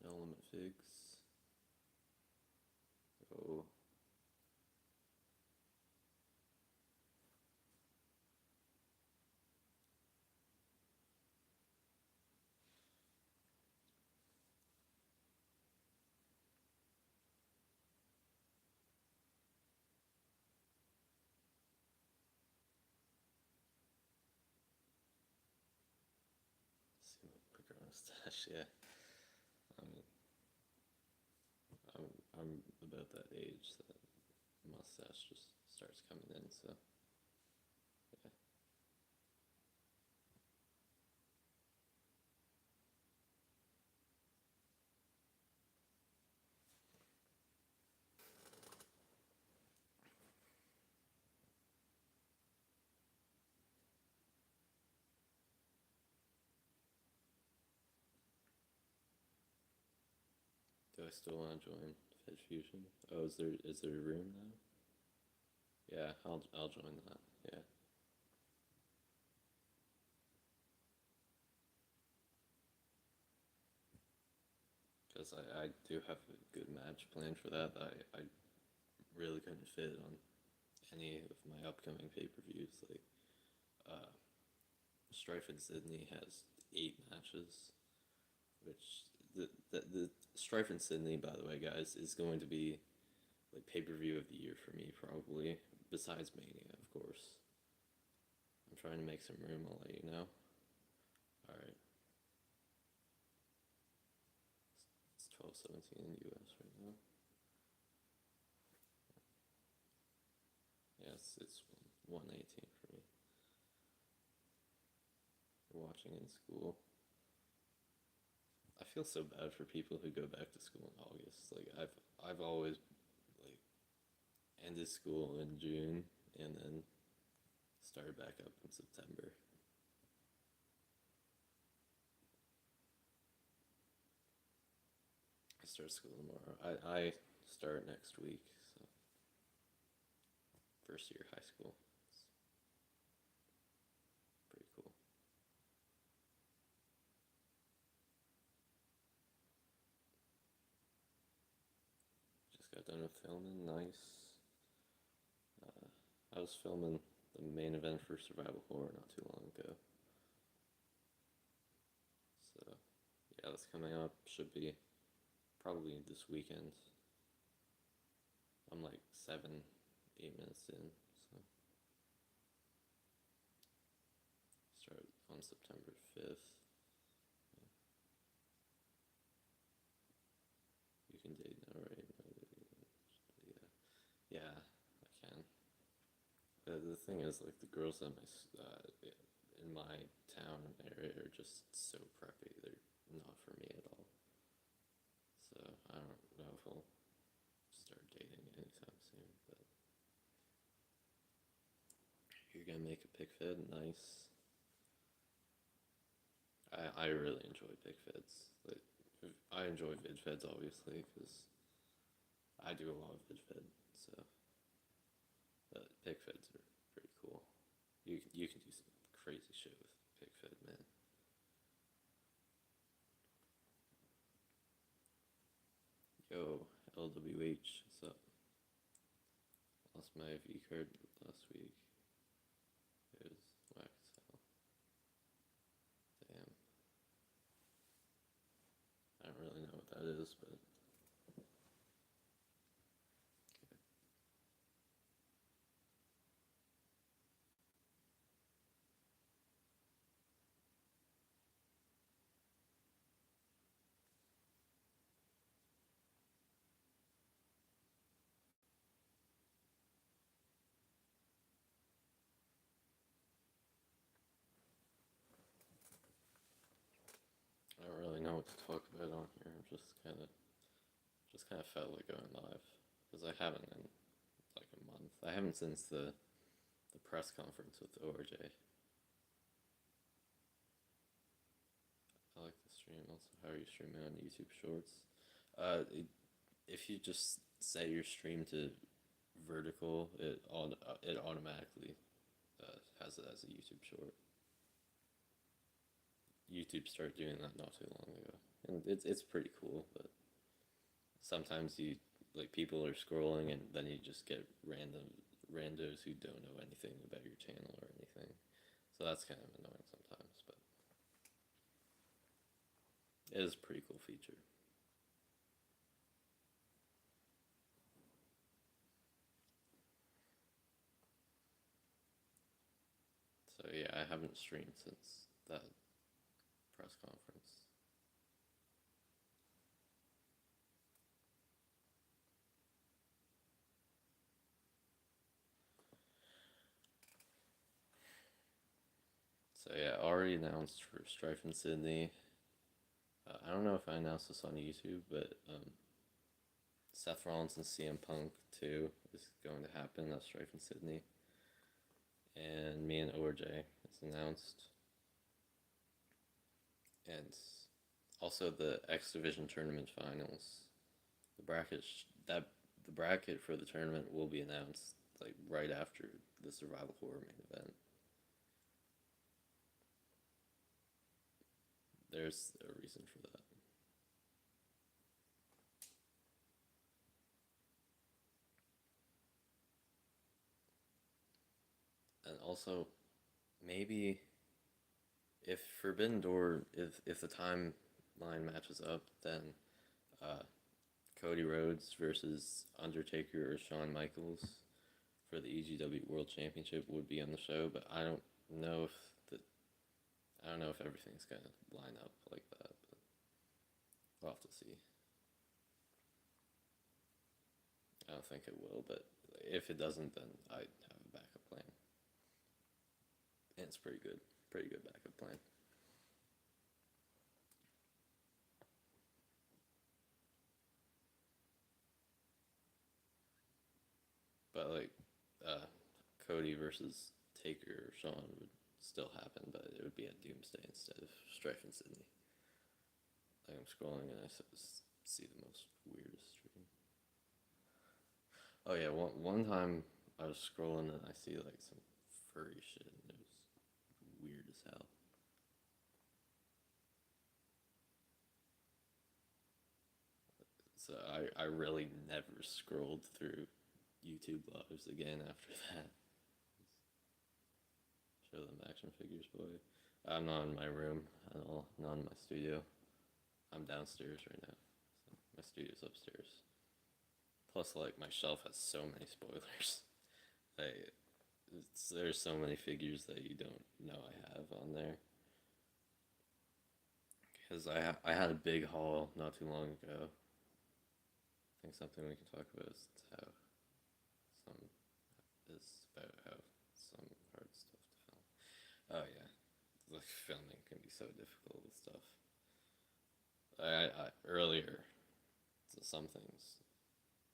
element fix. Oh, see my quicker mustache. Yeah, I mean, I'm about that age that mustache just starts coming in. So yeah. Do I still want to join Fed Fusion? Oh, is there a room now? Yeah, I'll join that. Yeah, because I do have a good match planned for that. I really couldn't fit on any of my upcoming pay per views. Like, uh, Strife in Sydney has 8 matches, which the Strife in Sydney, by the way, guys, is going to be like pay per view of the year for me, probably. Besides Mania, of course. I'm trying to make some room. I'll let you know. All right, it's 12:17 in the U.S. right now. Yes, it's 1:18 for me. We're watching in school. I feel so bad for people who go back to school in August. Like I've always like ended school in June and then started back up in September. I start school tomorrow. I start next week, so first year high school. It's pretty cool. Just got done with filming. Nice. I was filming the main event for Survival Horror not too long ago. So yeah, that's coming up. Should be probably this weekend. I'm like 7, 8 minutes in, so start on September 5th. You can date now, right? Yeah, yeah, I can. The thing is, like the girls in my town area are just so preppy. They're not for me at all. So I don't know if I'll start dating anytime soon. But you're gonna make a pick fed, nice. I really enjoy pick feds. Like I enjoy vid feds obviously because I do a lot of vid fed. So pick feds are pretty cool. You can do some crazy shit with pick fed, man. Yo, LWH, what's up? Lost my V card last week. It was whack as hell. Damn. I don't really know what that is, but I don't really know what to talk about on here. I'm just kind of felt like going live because I haven't in like a month. I haven't since the press conference with ORJ. I like the stream. Also, how are you streaming on YouTube Shorts? If you just set your stream to vertical, it automatically has it as a YouTube short. YouTube started doing that not too long ago, and it's pretty cool, but sometimes you like people are scrolling and then you just get randos who don't know anything about your channel or anything. So that's kind of annoying sometimes, but it is a pretty cool feature. So yeah, I haven't streamed since that press conference. So yeah, already announced for Strife in Sydney. I don't know if I announced this on YouTube, but Seth Rollins and CM Punk 2 is going to happen at Strife in Sydney. And me and ORJ is announced. And also the X Division tournament finals. The bracket for the tournament will be announced like right after the Survival Horror main event. There's a reason for that. And also, maybe if Forbidden Door, if the timeline matches up, then Cody Rhodes versus Undertaker or Shawn Michaels for the EGW World Championship would be on the show, but I don't know if everything's gonna line up like that. But we'll have to see. I don't think it will, but if it doesn't, then I have a backup plan. And it's pretty good backup plan. But like, Cody versus Taker or Shawn would still happen, but it would be at Doomsday instead of Strife in Sydney. Like I'm scrolling and I see the most weirdest stream. Oh yeah, one time I was scrolling and I see like some furry shit and it was weird as hell. So I really never scrolled through YouTube lives again after that. Show them action figures, boy. I'm not in my room at all, not in my studio. I'm downstairs right now. So my studio's upstairs. Plus, like, my shelf has so many spoilers. There's so many figures that you don't know I have on there. Because I had a big haul not too long ago. I think something we can talk about is how some hard stuff to film. Oh yeah, like filming can be so difficult with stuff. I earlier, so some things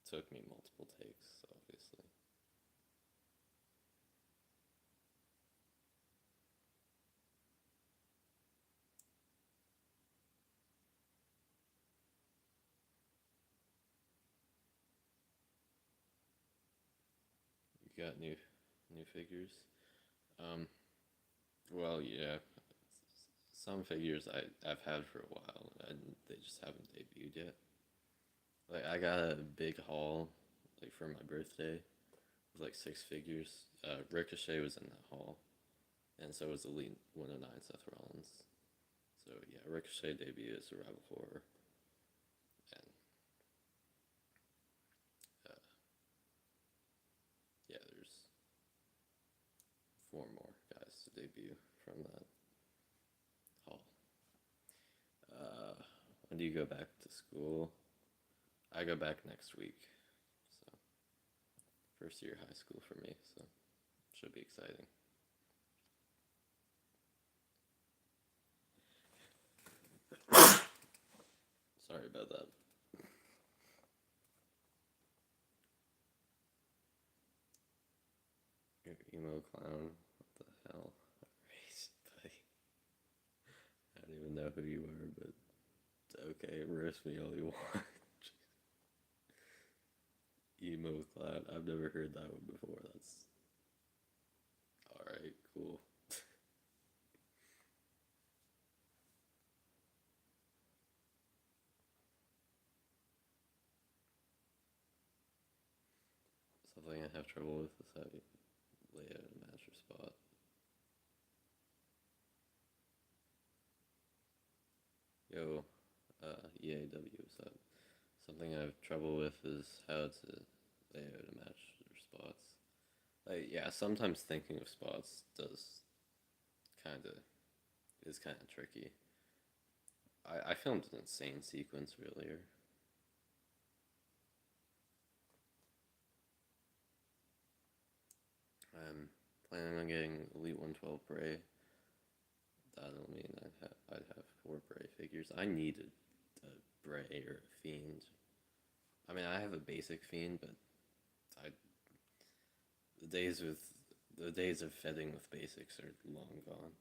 took me multiple takes, obviously. You got new figures? Um, well, yeah, some figures I've had for a while, and they just haven't debuted yet. Like, I got a big haul, like, for my birthday, with, like, 6 figures. Ricochet was in that haul, and so was Elite 109 Seth Rollins. So, yeah, Ricochet debuted at Survival Horror, and, yeah, there's 4 more guys to debut from that haul. When do you go back to school? I go back next week, so first year high school for me, so should be exciting. Sorry about that. Emo clown, what the hell? Race, buddy. I don't even know who you are, but okay, roast me all you want. Emo clown, I've never heard that one before. That's alright, cool. Something I have trouble with is how you lay out a match or spot. Yo, EAW, what's up? Something I have trouble with is how to lay out a match or spots. Like, yeah, sometimes thinking of spots kind of is kind of tricky. I filmed an insane sequence earlier. I'm planning on getting Elite 112 Bray. That'll mean I'd have 4 Bray figures. I needed a Bray or a Fiend. I mean, I have a basic Fiend, but I the days of fedding with basics are long gone.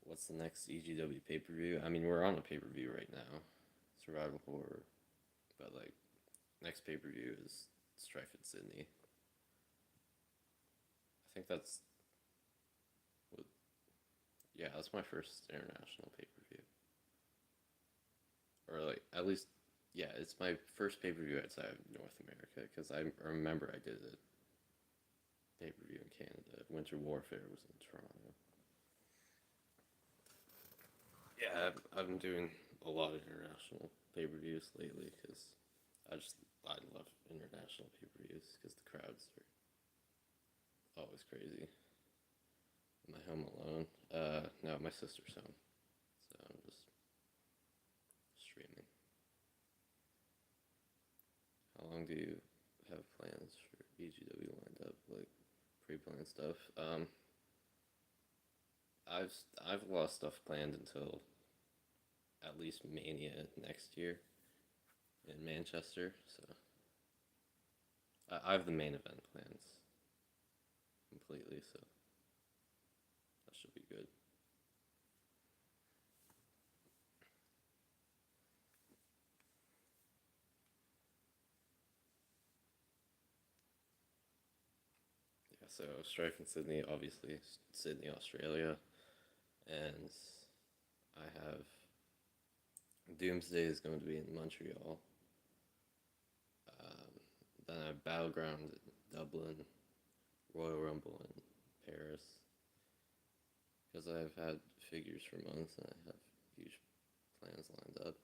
What's the next EGW pay-per-view? I mean, we're on a pay-per-view right now, Survival Horror, but like next pay-per-view is Strife in Sydney. I think that's what, yeah, that's my first international pay-per-view, or like at least yeah, it's my first pay-per-view outside of North America because I remember I did a pay-per-view in Canada. Winter Warfare was in Toronto. Yeah, I've been doing a lot of international pay-per-views lately because I love international pay-per-views because the crowds are always crazy. Am I home alone? No, my sister's home, so I'm just streaming. How long do you have plans for EGW lined up? Like pre-planned stuff? I've I've lost stuff planned until at least Mania next year in Manchester. So I have the main event plans completely. So that should be good. Yeah. So Strife in Sydney, obviously Sydney, Australia, and I have Doomsday is going to be in Montreal. Then I have Battleground in Dublin, Royal Rumble in Paris. Because I've had figures for months and I have huge plans lined up.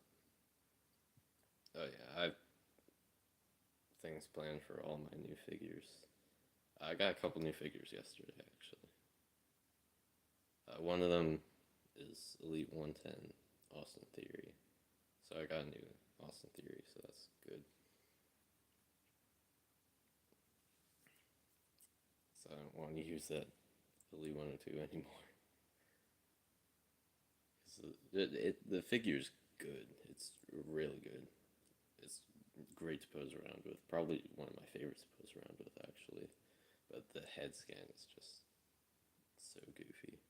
Oh yeah, I've things planned for all my new figures. I got a couple new figures yesterday actually. One of them is Elite 110 Austin Theory. So I got a new Austin Theory, so that's good. So I don't want to use that Elite 102 anymore. The figure's good. It's really good. It's great to pose around with. Probably one of my favorites to pose around with, actually. But the head scan is just so goofy.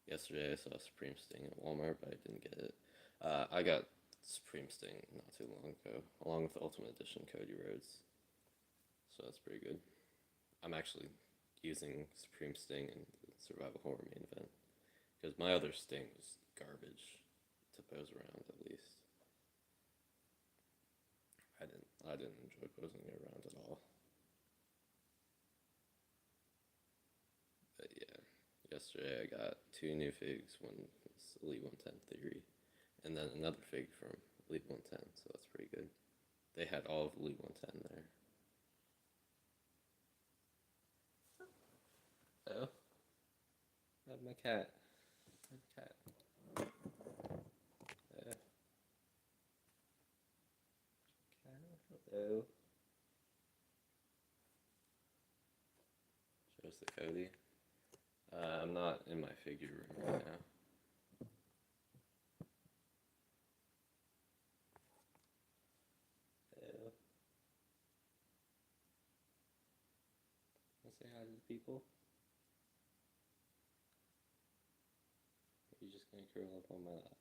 Yesterday I saw Supreme Sting at Walmart, but I didn't get it. I got Supreme Sting not too long ago, along with the Ultimate Edition Cody Rhodes. So that's pretty good. I'm actually using Supreme Sting in the Survival Horror main event. Because my other Sting was garbage to pose around, at least. I didn't enjoy posing it around at all. But yeah, yesterday I got 2 new figs. One was Elite 110 Theory, and then another fig from Elite 110, so that's pretty good. They had all of Elite 110 there. Oh, I have my cat. Cat. Cat. Hello. Shows the Cody. I'm not in my figure room right now. Hello. Wanna say hi to the people? Or are you just gonna curl up on my lap?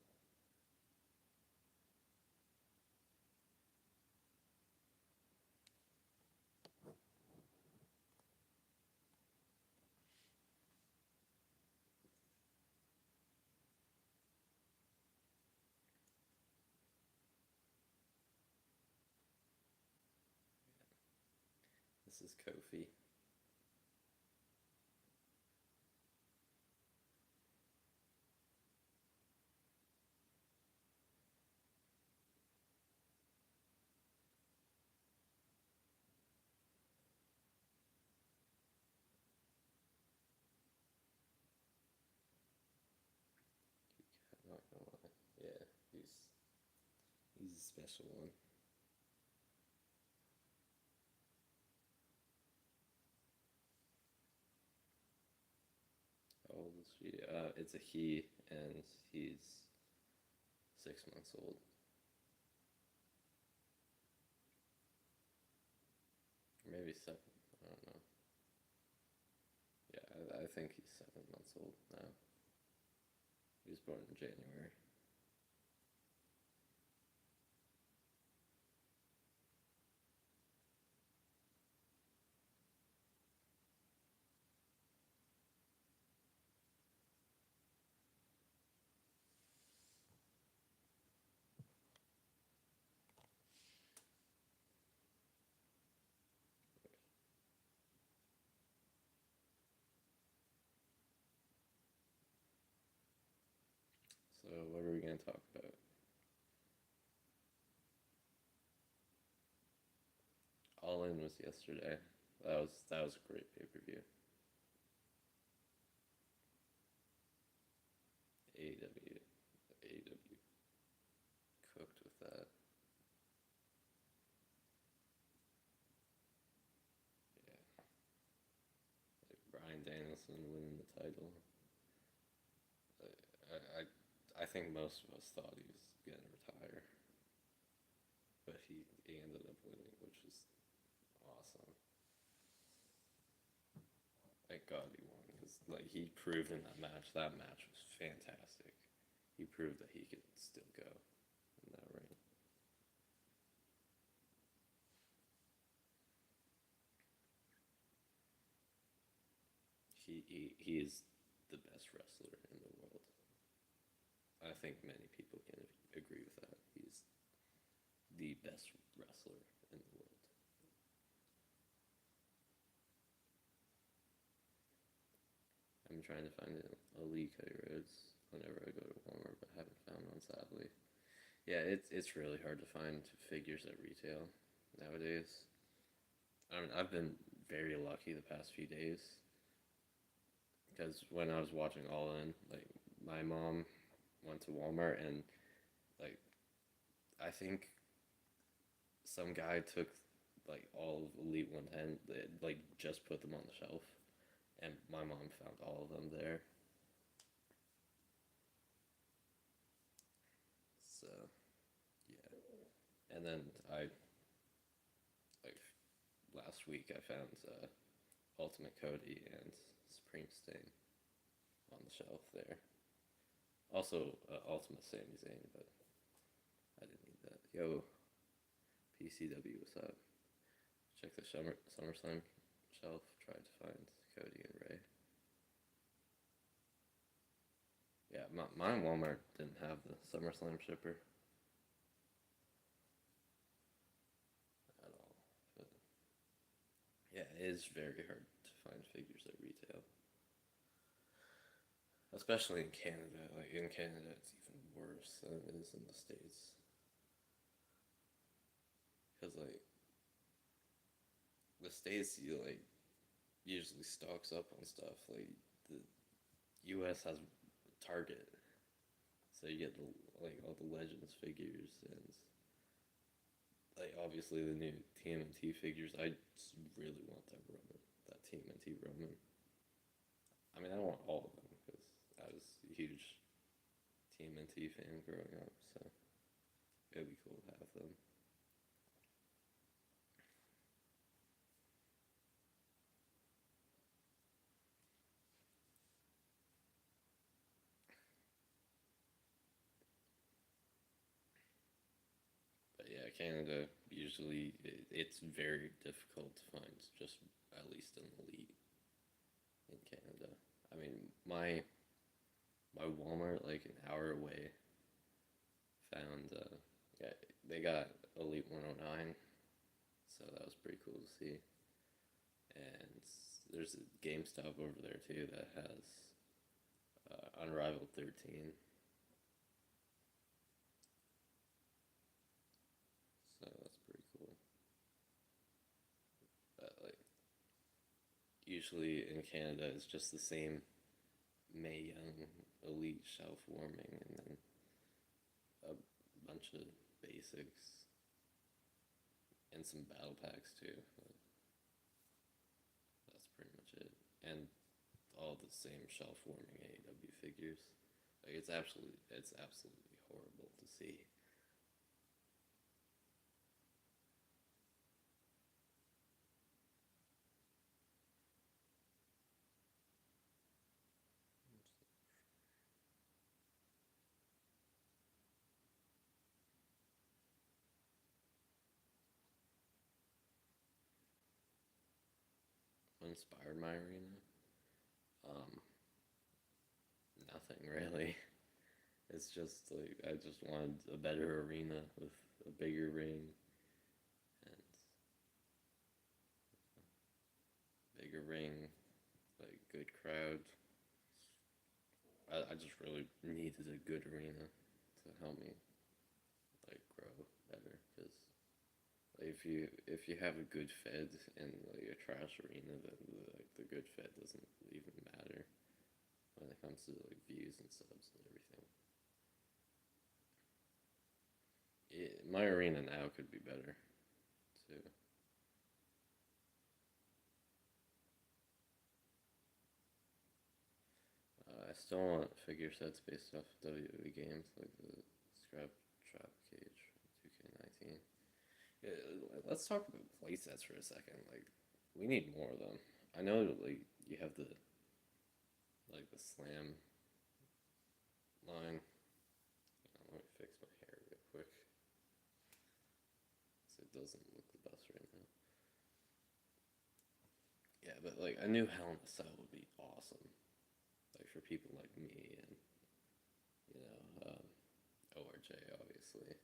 This is Kofi. I'm not gonna lie. Yeah, he's a special one. How old is she? It's a he, and he's 6 months old. Maybe seven. I don't know. Yeah, I think he's 7 months old now. He was born in January. So what are we gonna talk about? All In was yesterday. That was a great pay per view. AEW AEW cooked with that. Yeah, like Bryan Danielson winning the title. I think most of us thought he was gonna retire, but he ended up winning, which is awesome. Thank God he won because like he proved in that match. That match was fantastic. He proved that he could still go in that ring. He is the best wrestler in the world. I think many people can agree with that. He's the best wrestler in the world. I'm trying to find a Lee Cody Rhodes whenever I go to Walmart, but haven't found one sadly. Yeah, it's really hard to find figures at retail nowadays. I mean, I've been very lucky the past few days because when I was watching All In, like my mom went to Walmart and like I think some guy took like all of Elite 110, like just put them on the shelf, and my mom found all of them there. So yeah, and then I like last week I found Ultimate Cody and Supreme Sting on the shelf there. Also, Ultimate Sami Zayn, but I didn't need that. Yo, PCW, what's up? Check the SummerSlam shelf. Tried to find Cody and Ray. Yeah, my Walmart didn't have the SummerSlam shipper at all. But yeah, it is very hard to find figures at retail, especially in Canada. Like in Canada, it's even worse than it is in the States. Because like the States, you like usually stocks up on stuff. Like the U.S. has Target, so you get like all the Legends figures and like obviously the new TMNT figures. I just really want that Roman, that TMNT Roman. I mean, I don't want all of them because I was a huge TMNT fan growing up, so it'd be cool to have them. But yeah, Canada usually it's very difficult to find just at least an elite in Canada. I mean, my Walmart like an hour away found yeah, they got Elite 109, so that was pretty cool to see. and there's a GameStop over there too that has Unrivaled 13. So that's pretty cool. Like usually in Canada, it's just the same May Young Elite shelf warming, and then a bunch of basics and some battle packs too. But that's pretty much it, and all the same shelf warming AEW figures. Like it's absolutely horrible to see. What inspired my arena? Um, Nothing really. It's just like I just wanted a better arena with a bigger ring and bigger ring, like good crowd. I just really needed a good arena to help me like grow better because like, if you have a good Fed in like a trash arena, then the good Fed doesn't even matter when it comes to like views and subs and everything. My arena now could be better too. I still want figure sets based off WWE games like the Scrap Trap Cage from 2K19. Yeah, let's talk about playsets for a second. Like, we need more of them. I know like you have the slam line. Let me fix my hair real quick, so it doesn't look the best right now. Yeah, but like a new Hell in a Cell would be awesome. Like for people like me and ORJ obviously.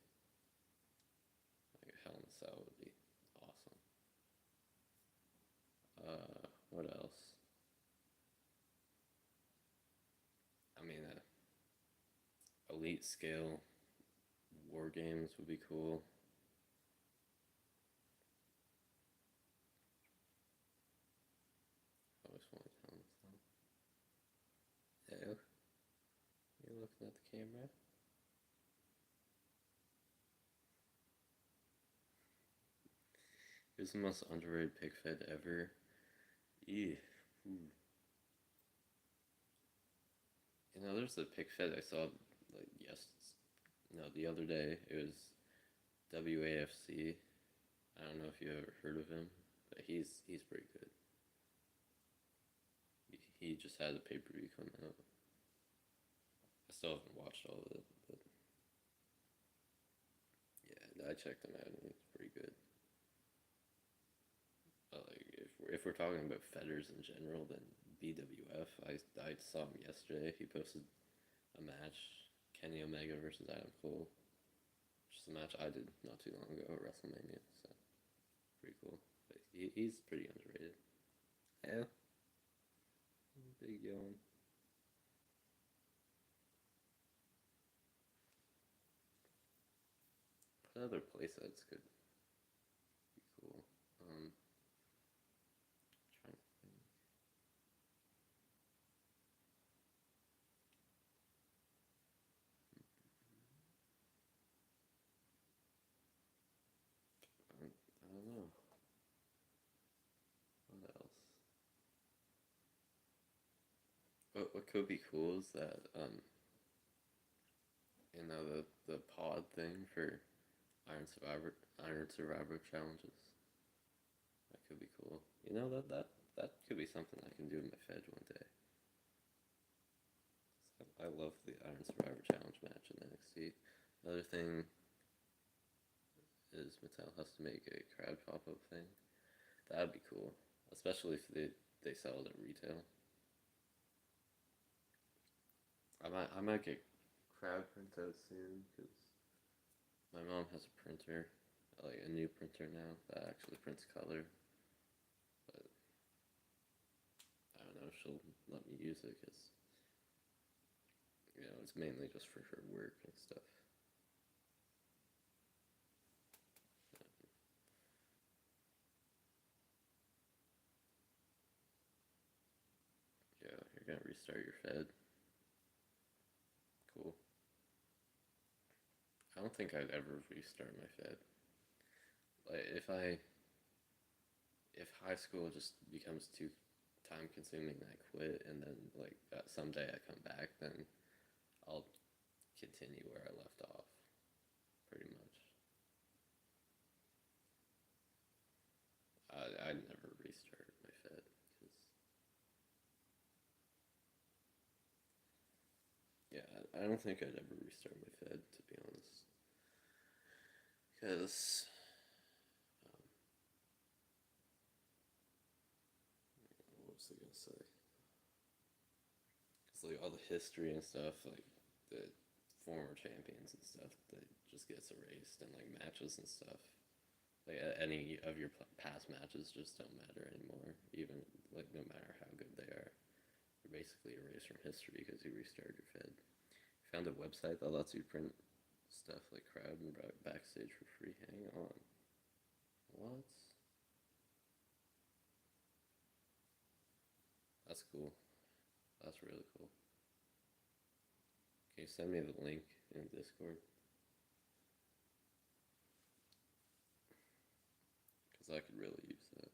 Like a Hell in a Cell would be awesome. What else? I mean, elite scale war games would be cool. I always wanted Hell in a Cell. Yeah, you're looking at the camera. Who's the most underrated pick fed ever? Yeah. Ooh. There's a pick fed I saw like no, the other day. It was WAFC. I don't know if you ever heard of him, but he's pretty good. He just had a pay per view come out. I still haven't watched all of it, but yeah, I checked him out and he's pretty good. Like if we're talking about fedders in general, then BWF. I saw him yesterday. He posted a match, Kenny Omega versus Adam Cole, which is a match I did not too long ago at WrestleMania. So pretty cool. But he's pretty underrated. Yeah, big yawn. What other playsets could be cool? Trying to think. I don't know. What else? What could be cool is that the pod thing for Iron Survivor challenges. That could be cool. That could be something I can do in my Fed one day. I love the Iron Survivor challenge match in NXT. Another thing is Mattel has to make a crowd pop up thing. That'd be cool, especially if they sell it at retail. I might get crowd printouts soon because my mom has a printer, like a new printer now that actually prints color. But she'll let me use it because it's mainly just for her work and stuff. Yeah, you're gonna restart your Fed. Cool. I don't think I'd ever restart my Fed. Like if high school just becomes too time consuming, I quit, and then like someday I come back, then I'll continue where I left off, pretty much. I'd never restart my Fed because yeah, I don't think I'd ever restart my Fed, to be honest, because what was I gonna say? Because like all the history and stuff, like the former champions and stuff, that just gets erased, and like matches and stuff. Like any of your past matches just don't matter anymore. Even like no matter how good they are, you're basically erased from history because you restarted your Fed. You found a website that lets you print stuff like crowd and backstage for free. Hang on, what? That's cool. That's really cool. Can you send me the link in Discord? Because I could really use that.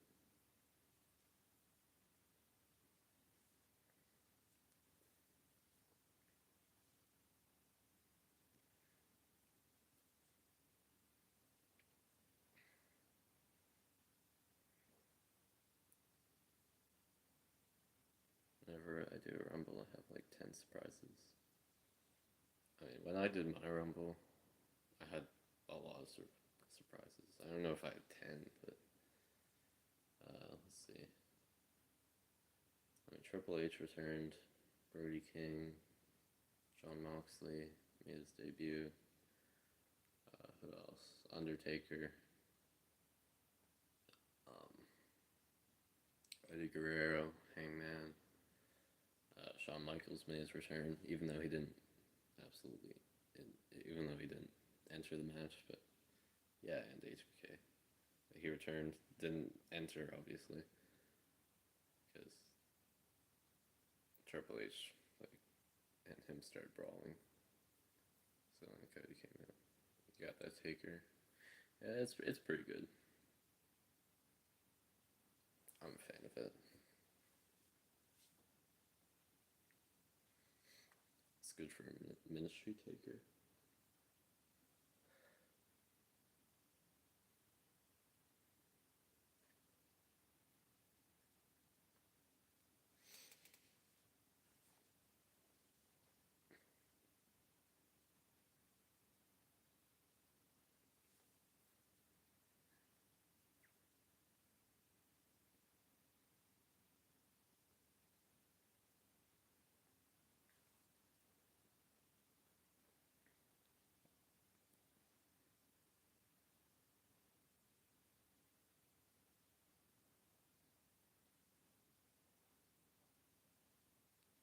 Whenever I do a Rumble, I have like 10 surprises. I mean, when I did my Rumble, I had a lot of surprises. I don't know if I had 10, but let's see. I mean, Triple H returned, Brody King, John Moxley made his debut. Who else? Undertaker, um, Eddie Guerrero, Hangman. Shawn Michaels made his return, even though he didn't absolutely, even though he didn't enter the match, but yeah, and HBK. He returned, didn't enter obviously, because Triple H like and him started brawling. So then Cody came out. You got that Taker. Yeah, it's pretty good. I'm a fan of it. It's good for a ministry Taker.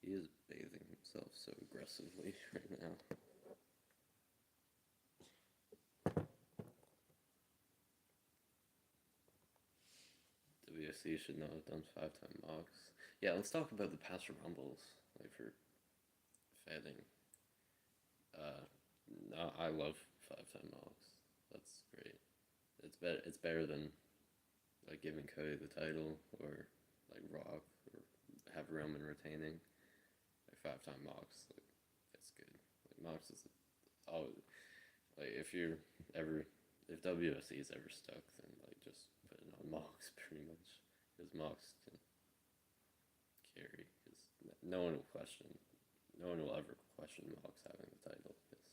He is bathing himself so aggressively right now. WSC should not have done 5-time mocks. Yeah, let's talk about the past Rumbles, like for Fedding. No, I love 5-time mocks. That's great. It's better. It's better than like giving Cody the title or like Rock or have Roman retaining. Like 5-time mocks, like it's good. Like mocks is always like if WSC is ever stuck, then like just put it on mocks pretty much, because mocks can carry. Because no one will ever question Mox having the title. Because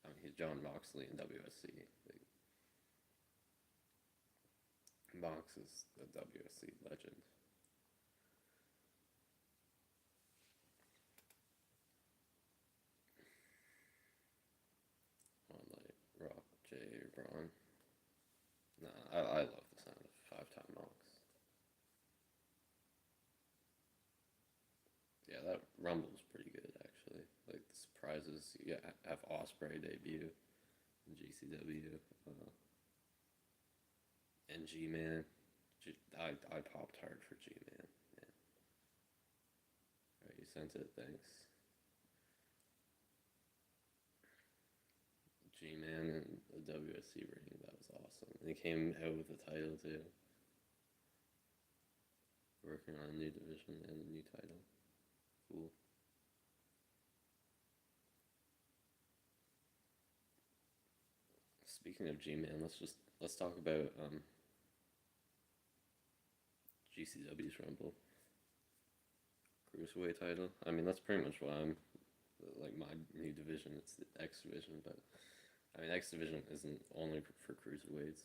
I mean, he's John Moxley in WSC. Like, Mox is a WSC legend. On like Rock, Jay, or Braun. Nah, I love the sound of 5-time Mox. Rumble's pretty good actually. Like the surprises, you have Osprey debut in GCW, and G-Man. I popped hard for G-Man. Yeah. Alright, you sent it. Thanks. G-Man and the WSC ring. That was awesome. And he came out with a title too. Working on a new division and a new title. Cool. Speaking of G-Man, let's talk about GCW's Rumble Cruiserweight title. I mean, that's pretty much what I'm like my new division. It's the X division, but I mean, X division isn't only for cruiserweights.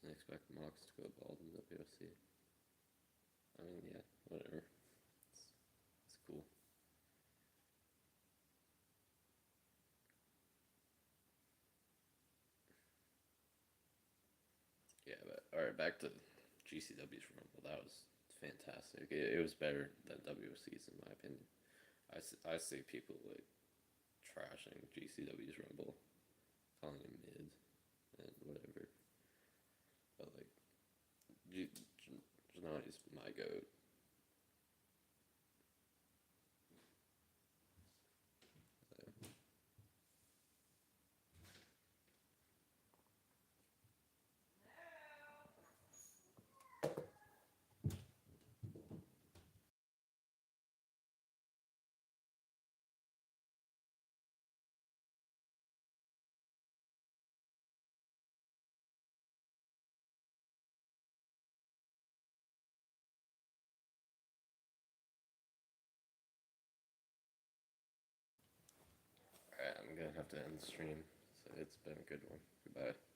I expect Mox to go bald in WFC. I mean, yeah, whatever. It's cool. Yeah, but all right, back to GCW's Rumble. That was fantastic. It was better than WFC's in my opinion. I see people like trashing GCW's Rumble, calling it mid and whatever. But like, Janani's my goat. Alright, I'm gonna have to end the stream. So it's been a good one. Goodbye.